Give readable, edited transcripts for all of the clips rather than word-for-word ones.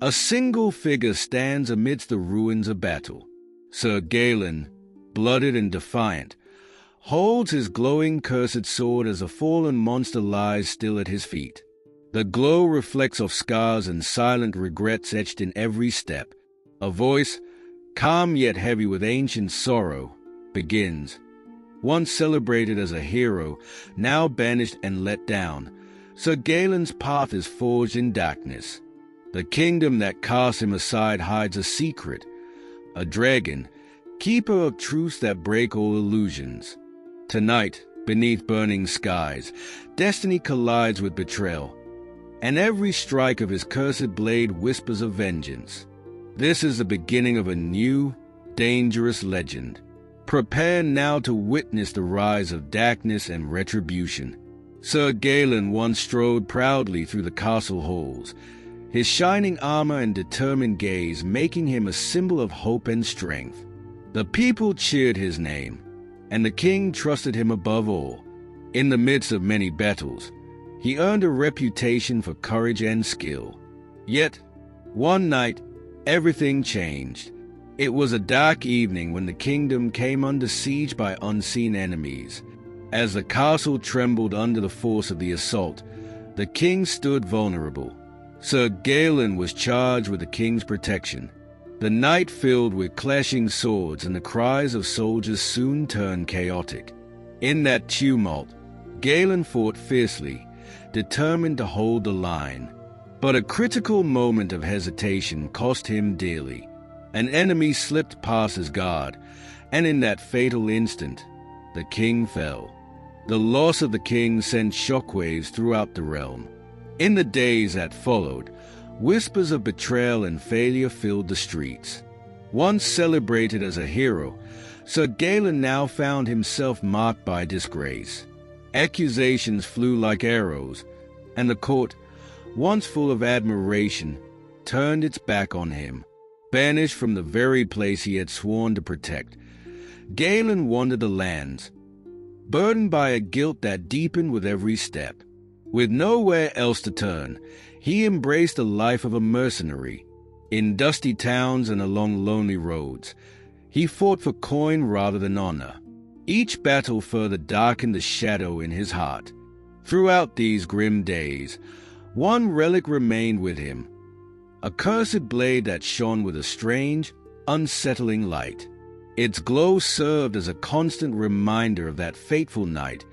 A single figure stands amidst the ruins of battle. Sir Galen, bloodied and defiant, holds his glowing cursed sword as a fallen monster lies still at his feet. The glow reflects off scars and silent regrets etched in every step. A voice, calm yet heavy with ancient sorrow, begins. Once celebrated as a hero, now banished and let down, Sir Galen's path is forged in darkness. The kingdom that casts him aside hides a secret, a dragon, keeper of truths that break all illusions. Tonight, beneath burning skies, destiny collides with betrayal, and every strike of his cursed blade whispers of vengeance. This is the beginning of a new, dangerous legend. Prepare now to witness the rise of darkness and retribution. Sir Galen once strode proudly through the castle halls, his shining armor and determined gaze making him a symbol of hope and strength. The people cheered his name, and the king trusted him above all. In the midst of many battles, he earned a reputation for courage and skill. Yet, one night, everything changed. It was a dark evening when the kingdom came under siege by unseen enemies. As the castle trembled under the force of the assault, the king stood vulnerable. Sir Galen was charged with the king's protection. The night filled with clashing swords, and the cries of soldiers soon turned chaotic. In that tumult, Galen fought fiercely, determined to hold the line. But a critical moment of hesitation cost him dearly. An enemy slipped past his guard, and in that fatal instant, the king fell. The loss of the king sent shockwaves throughout the realm. In the days that followed, whispers of betrayal and failure filled the streets. Once celebrated as a hero, Sir Galen now found himself marked by disgrace. Accusations flew like arrows, and the court, once full of admiration, turned its back on him. Banished from the very place he had sworn to protect, Galen wandered the lands, burdened by a guilt that deepened with every step. With nowhere else to turn, he embraced the life of a mercenary. In dusty towns and along lonely roads, he fought for coin rather than honor. Each battle further darkened the shadow in his heart. Throughout these grim days, one relic remained with him, a cursed blade that shone with a strange, unsettling light. Its glow served as a constant reminder of that fateful night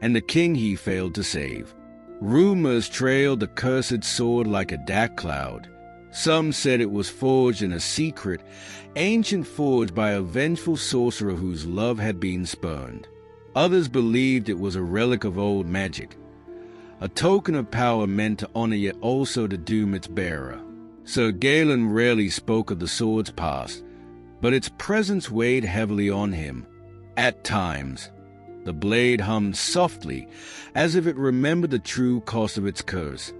and the king he failed to save. Rumors trailed the cursed sword like a dark cloud. Some said it was forged in a secret, ancient forge by a vengeful sorcerer whose love had been spurned. Others believed it was a relic of old magic, a token of power meant to honor yet also to doom its bearer. Sir Galen rarely spoke of the sword's past, but its presence weighed heavily on him. At times, the blade hummed softly, as if it remembered the true cost of its curse,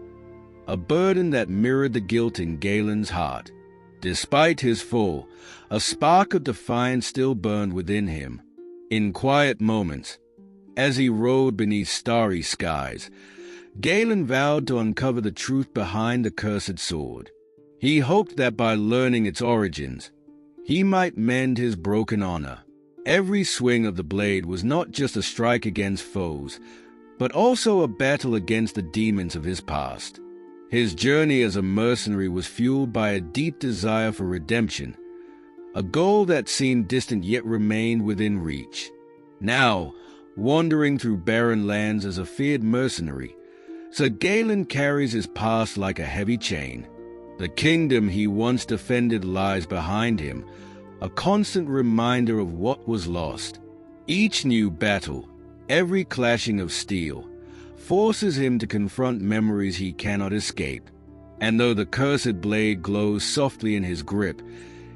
a burden that mirrored the guilt in Galen's heart. Despite his fall, a spark of defiance still burned within him. In quiet moments, as he rode beneath starry skies, Galen vowed to uncover the truth behind the cursed sword. He hoped that by learning its origins, he might mend his broken honor. Every swing of the blade was not just a strike against foes, but also a battle against the demons of his past. His journey as a mercenary was fueled by a deep desire for redemption, a goal that seemed distant yet remained within reach. Now, wandering through barren lands as a feared mercenary, Sir Galen carries his past like a heavy chain. The kingdom he once defended lies behind him, a constant reminder of what was lost. Each new battle, every clashing of steel, forces him to confront memories he cannot escape. And though the cursed blade glows softly in his grip,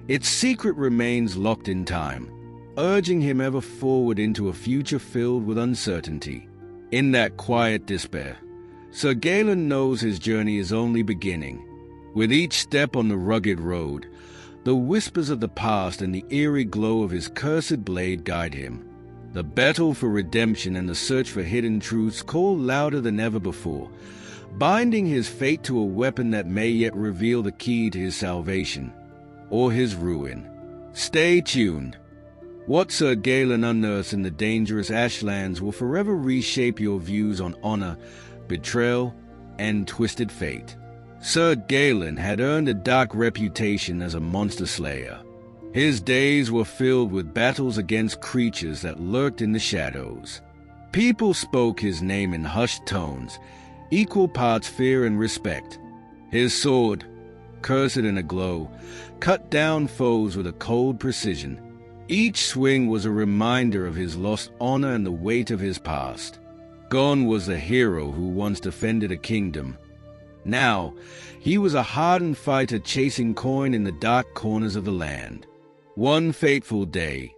its secret remains locked in time, urging him ever forward into a future filled with uncertainty. In that quiet despair, Sir Galen knows his journey is only beginning. With each step on the rugged road, the whispers of the past and the eerie glow of his cursed blade guide him. The battle for redemption and the search for hidden truths call louder than ever before, binding his fate to a weapon that may yet reveal the key to his salvation, or his ruin. Stay tuned. What Sir Galen unearths in the dangerous Ashlands will forever reshape your views on honor, betrayal, and twisted fate. Sir Galen had earned a dark reputation as a monster slayer. His days were filled with battles against creatures that lurked in the shadows. People spoke his name in hushed tones, equal parts fear and respect. His sword, cursed in a glow, cut down foes with a cold precision. Each swing was a reminder of his lost honor and the weight of his past. Gone was the hero who once defended a kingdom. Now, he was a hardened fighter chasing coin in the dark corners of the land. One fateful day,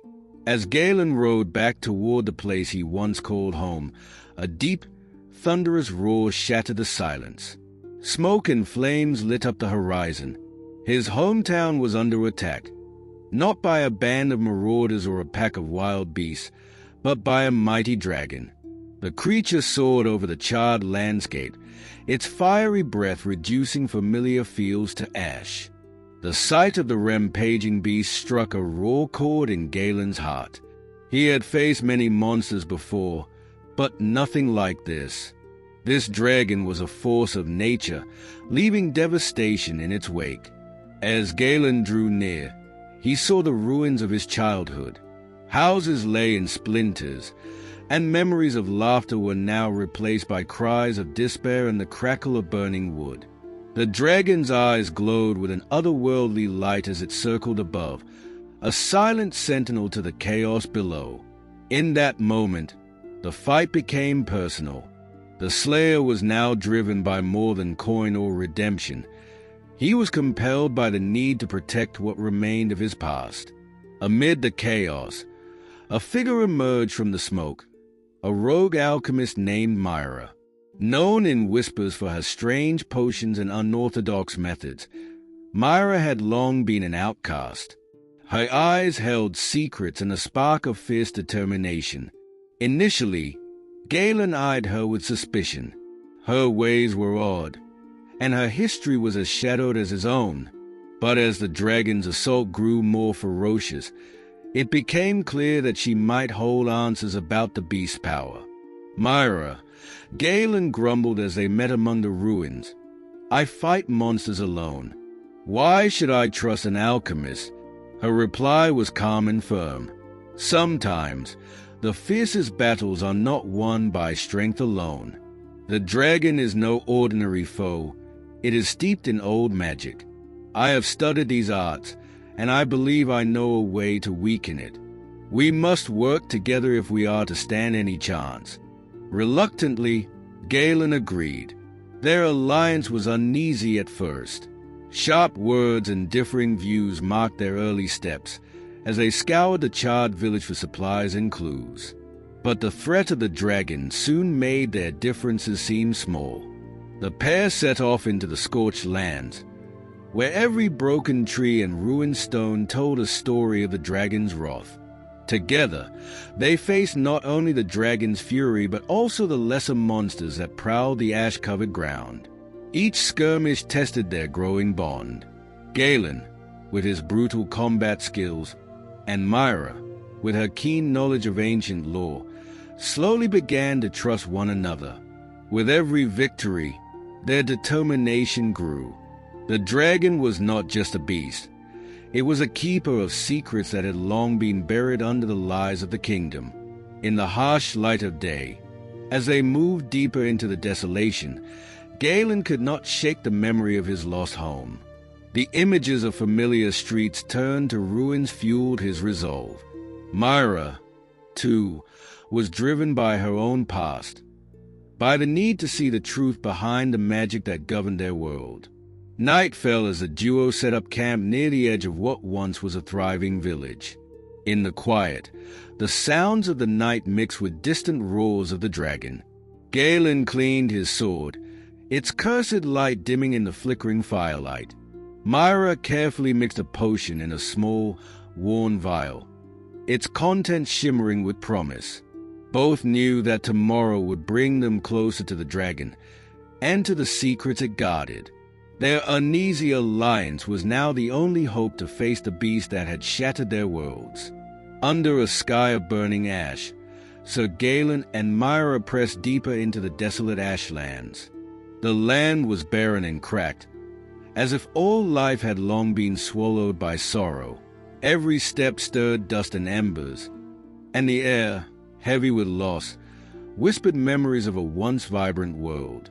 as Galen rode back toward the place he once called home, a deep, thunderous roar shattered the silence. Smoke and flames lit up the horizon. His hometown was under attack, not by a band of marauders or a pack of wild beasts, but by a mighty dragon. The creature soared over the charred landscape, its fiery breath reducing familiar fields to ash. The sight of the rampaging beast struck a raw chord in Galen's heart. He had faced many monsters before, but nothing like this. This dragon was a force of nature, leaving devastation in its wake. As Galen drew near, he saw the ruins of his childhood. Houses lay in splinters, and memories of laughter were now replaced by cries of despair and the crackle of burning wood. The dragon's eyes glowed with an otherworldly light as it circled above, a silent sentinel to the chaos below. In that moment, the fight became personal. The Slayer was now driven by more than coin or redemption. He was compelled by the need to protect what remained of his past. Amid the chaos, a figure emerged from the smoke, a rogue alchemist named Myra. Known in whispers for her strange potions and unorthodox methods, Myra had long been an outcast. Her eyes held secrets and a spark of fierce determination. Initially, Galen eyed her with suspicion. Her ways were odd, and her history was as shadowed as his own. But as the dragon's assault grew more ferocious, it became clear that she might hold answers about the beast's power. Myra, Galen grumbled as they met among the ruins. I fight monsters alone. Why should I trust an alchemist? Her reply was calm and firm. Sometimes, the fiercest battles are not won by strength alone. The dragon is no ordinary foe. It is steeped in old magic. I have studied these arts, and I believe I know a way to weaken it. We must work together if we are to stand any chance. Reluctantly, Galen agreed. Their alliance was uneasy at first. Sharp words and differing views marked their early steps as they scoured the charred village for supplies and clues. But the threat of the dragon soon made their differences seem small. The pair set off into the scorched lands, where every broken tree and ruined stone told a story of the dragon's wrath. Together, they faced not only the dragon's fury but also the lesser monsters that prowled the ash-covered ground. Each skirmish tested their growing bond. Galen, with his brutal combat skills, and Myra, with her keen knowledge of ancient lore, slowly began to trust one another. With every victory, their determination grew. The dragon was not just a beast. It was a keeper of secrets that had long been buried under the lies of the kingdom. In the harsh light of day, as they moved deeper into the desolation, Galen could not shake the memory of his lost home. The images of familiar streets turned to ruins fueled his resolve. Myra, too, was driven by her own past, by the need to see the truth behind the magic that governed their world. Night fell as the duo set up camp near the edge of what once was a thriving village. In the quiet, the sounds of the night mixed with distant roars of the dragon. Galen cleaned his sword, its cursed light dimming in the flickering firelight. Myra carefully mixed a potion in a small, worn vial, its contents shimmering with promise. Both knew that tomorrow would bring them closer to the dragon, and to the secrets it guarded. Their uneasy alliance was now the only hope to face the beast that had shattered their worlds. Under a sky of burning ash, Sir Galen and Myra pressed deeper into the desolate ashlands. The land was barren and cracked, as if all life had long been swallowed by sorrow. Every step stirred dust and embers, and the air, heavy with loss, whispered memories of a once vibrant world.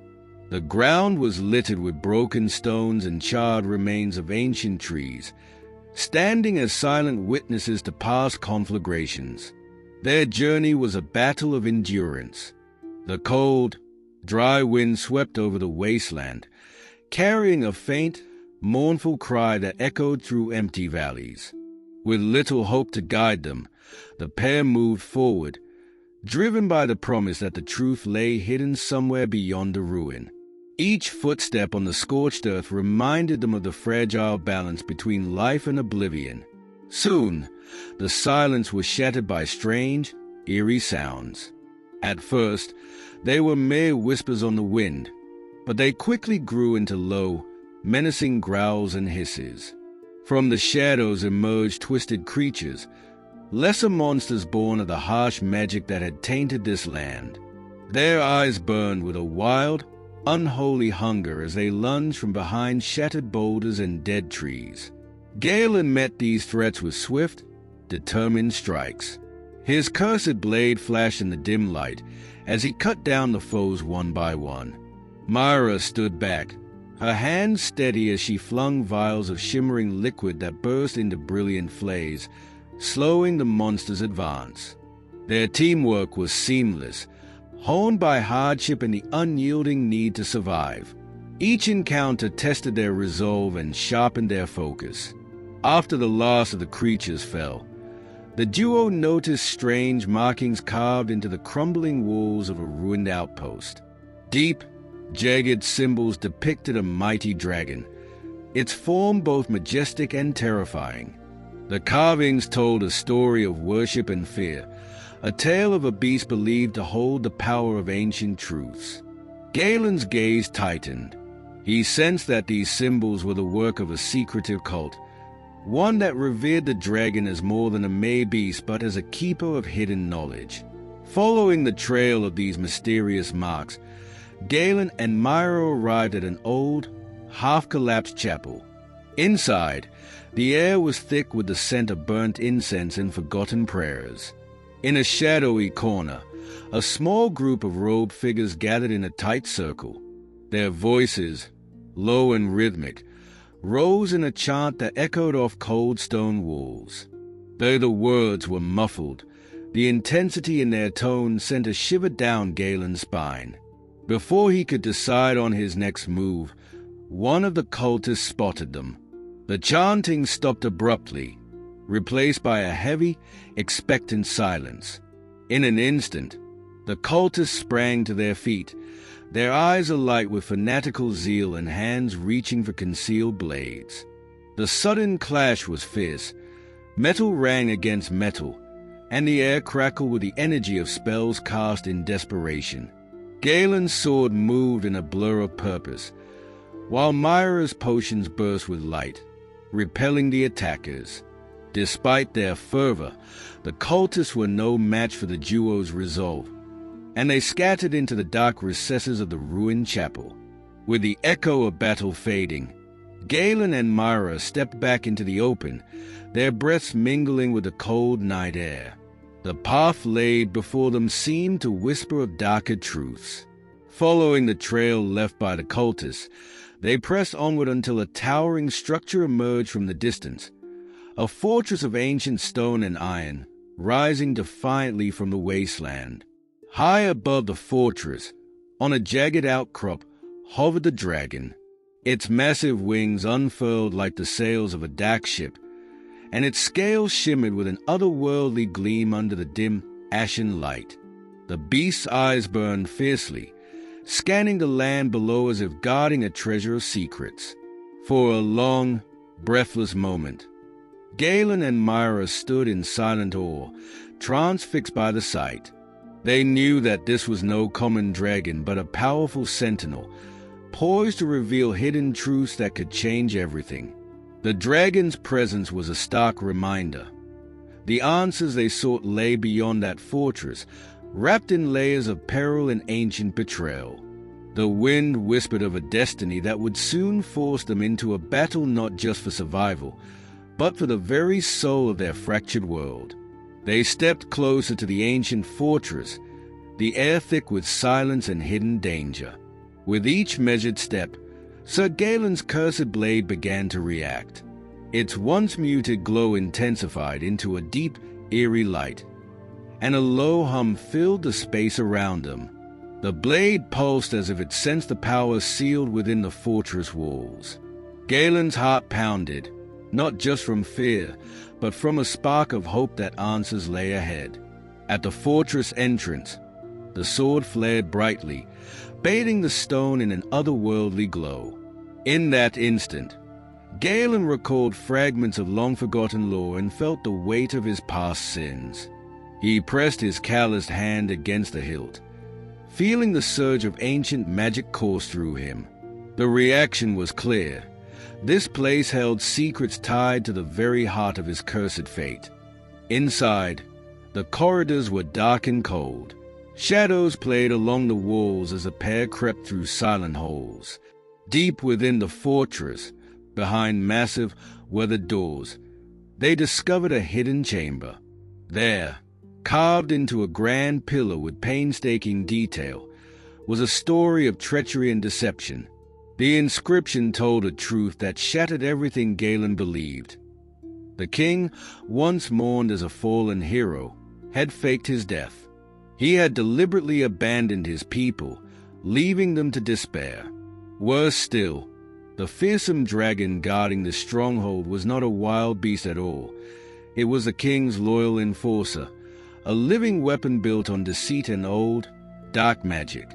The ground was littered with broken stones and charred remains of ancient trees, standing as silent witnesses to past conflagrations. Their journey was a battle of endurance. The cold, dry wind swept over the wasteland, carrying a faint, mournful cry that echoed through empty valleys. With little hope to guide them, the pair moved forward, driven by the promise that the truth lay hidden somewhere beyond the ruin. Each footstep on the scorched earth reminded them of the fragile balance between life and oblivion. Soon, the silence was shattered by strange, eerie sounds. At first, they were mere whispers on the wind, but they quickly grew into low, menacing growls and hisses. From the shadows emerged twisted creatures, lesser monsters born of the harsh magic that had tainted this land. Their eyes burned with a wild, unholy hunger as they lunged from behind shattered boulders and dead trees. Galen met these threats with swift, determined strikes. His cursed blade flashed in the dim light as he cut down the foes one by one. Myra stood back, her hands steady as she flung vials of shimmering liquid that burst into brilliant flames, slowing the monster's advance. Their teamwork was seamless, honed by hardship and the unyielding need to survive. Each encounter tested their resolve and sharpened their focus. After the last of the creatures fell, the duo noticed strange markings carved into the crumbling walls of a ruined outpost. Deep, jagged symbols depicted a mighty dragon, its form both majestic and terrifying. The carvings told a story of worship and fear, a tale of a beast believed to hold the power of ancient truths. Galen's gaze tightened. He sensed that these symbols were the work of a secretive cult, one that revered the dragon as more than a mere beast but as a keeper of hidden knowledge. Following the trail of these mysterious marks, Galen and Myra arrived at an old, half-collapsed chapel. Inside, the air was thick with the scent of burnt incense and forgotten prayers. In a shadowy corner, a small group of robed figures gathered in a tight circle. Their voices, low and rhythmic, rose in a chant that echoed off cold stone walls. Though the words were muffled, the intensity in their tone sent a shiver down Galen's spine. Before he could decide on his next move, one of the cultists spotted them. The chanting stopped abruptly, replaced by a heavy, expectant silence. In an instant, the cultists sprang to their feet, their eyes alight with fanatical zeal and hands reaching for concealed blades. The sudden clash was fierce. Metal rang against metal, and the air crackled with the energy of spells cast in desperation. Galen's sword moved in a blur of purpose, while Myra's potions burst with light, repelling the attackers. Despite their fervor, the cultists were no match for the duo's resolve, and they scattered into the dark recesses of the ruined chapel. With the echo of battle fading, Galen and Myra stepped back into the open, their breaths mingling with the cold night air. The path laid before them seemed to whisper of darker truths. Following the trail left by the cultists, they pressed onward until a towering structure emerged from the distance, a fortress of ancient stone and iron, rising defiantly from the wasteland. High above the fortress, on a jagged outcrop, hovered the dragon. Its massive wings unfurled like the sails of a dark ship, and its scales shimmered with an otherworldly gleam under the dim, ashen light. The beast's eyes burned fiercely, scanning the land below as if guarding a treasure of secrets. For a long, breathless moment, Galen and Myra stood in silent awe, transfixed by the sight. They knew that this was no common dragon but a powerful sentinel, poised to reveal hidden truths that could change everything. The dragon's presence was a stark reminder. The answers they sought lay beyond that fortress, wrapped in layers of peril and ancient betrayal. The wind whispered of a destiny that would soon force them into a battle not just for survival, but for the very soul of their fractured world. They stepped closer to the ancient fortress, the air thick with silence and hidden danger. With each measured step, Sir Galen's cursed blade began to react. Its once muted glow intensified into a deep, eerie light, and a low hum filled the space around them. The blade pulsed as if it sensed the power sealed within the fortress walls. Galen's heart pounded, not just from fear, but from a spark of hope that answers lay ahead. At the fortress entrance, the sword flared brightly, bathing the stone in an otherworldly glow. In that instant, Galen recalled fragments of long-forgotten lore and felt the weight of his past sins. He pressed his calloused hand against the hilt, feeling the surge of ancient magic course through him. The reaction was clear. This place held secrets tied to the very heart of his cursed fate. Inside, the corridors were dark and cold. Shadows played along the walls as the pair crept through silent holes. Deep within the fortress, behind massive, weathered doors, they discovered a hidden chamber. There, carved into a grand pillar with painstaking detail, was a story of treachery and deception. The inscription told a truth that shattered everything Galen believed. The king, once mourned as a fallen hero, had faked his death. He had deliberately abandoned his people, leaving them to despair. Worse still, the fearsome dragon guarding the stronghold was not a wild beast at all. It was the king's loyal enforcer, a living weapon built on deceit and old, dark magic.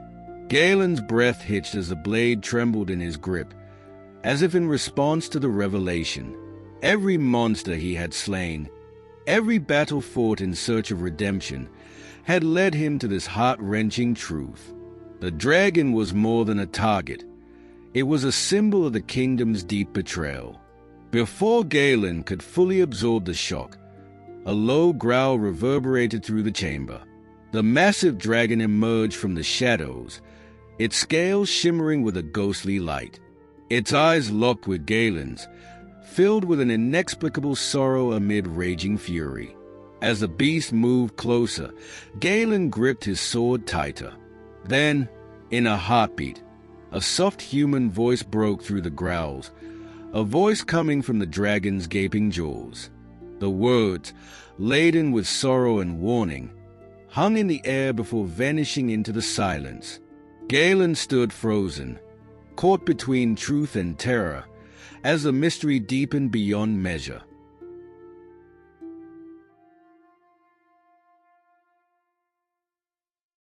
Galen's breath hitched as the blade trembled in his grip, as if in response to the revelation. Every monster he had slain, every battle fought in search of redemption, had led him to this heart-wrenching truth. The dragon was more than a target. It was a symbol of the kingdom's deep betrayal. Before Galen could fully absorb the shock, a low growl reverberated through the chamber. The massive dragon emerged from the shadows, its scales shimmering with a ghostly light. Its eyes locked with Galen's, filled with an inexplicable sorrow amid raging fury. As the beast moved closer, Galen gripped his sword tighter. Then, in a heartbeat, a soft human voice broke through the growls, a voice coming from the dragon's gaping jaws. The words, laden with sorrow and warning, hung in the air before vanishing into the silence. Galen stood frozen, caught between truth and terror, as the mystery deepened beyond measure.